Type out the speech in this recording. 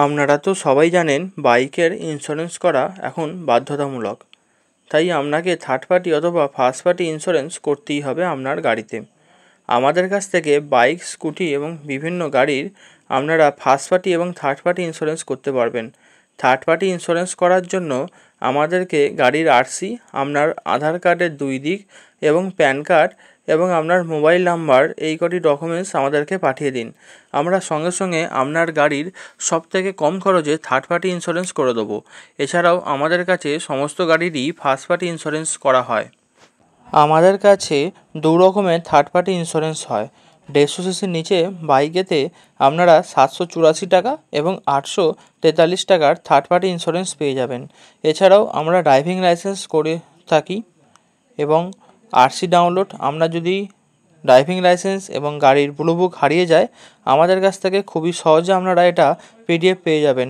আপনারা তো সবাই জানেন বাইকের ইন্স্যুরেন্স করা এখন বাধ্যতামূলক। তাই আপনাকে থার্ড পার্টি অথবা ফার্স্ট পার্টি ইন্স্যুরেন্স করতেই হবে আপনার গাড়িতে। আমাদের কাছ থেকে বাইক, স্কুটি এবং বিভিন্ন গাড়ির আপনারা ফার্স্ট পার্টি এবং থার্ড পার্টি ইন্স্যুরেন্স করতে পারবেন। থার্ড পার্টি ইন্স্যুরেন্স করার জন্য আমাদেরকে গাড়ির আরসি, আপনার আধার কার্ডের 2 দিক এবং প্যান কার্ড এবং আপনার মোবাইল নাম্বার, এই কটি ডকুমেন্টস আমাদেরকে পাঠিয়ে দিন। আমরা সঙ্গে সঙ্গে আপনার গাড়ির সবথেকে কম খরচে থার্ড পার্টি ইন্স্যুরেন্স করে দেবো। এছাড়াও আমাদের কাছে সমস্ত গাড়িরই ফার্স্ট পার্টি ইন্স্যুরেন্স করা হয়। আমাদের কাছে 2 রকমের থার্ড পার্টি ইন্স্যুরেন্স হয়। 150 সিসির নিচে বাইকেতে আপনারা 784 টাকা এবং 843 টাকার থার্ড পার্টি ইন্স্যুরেন্স পেয়ে যাবেন। এছাড়াও আমরা ড্রাইভিং লাইসেন্স করে থাকি এবং আরসি ডাউনলোড। আমরা যদি ড্রাইভিং লাইসেন্স এবং গাড়ির ব্লু বুক হারিয়ে যায়, আমাদের কাছ থেকে খুবই সহজে আপনারা এটা PDF পেয়ে যাবেন।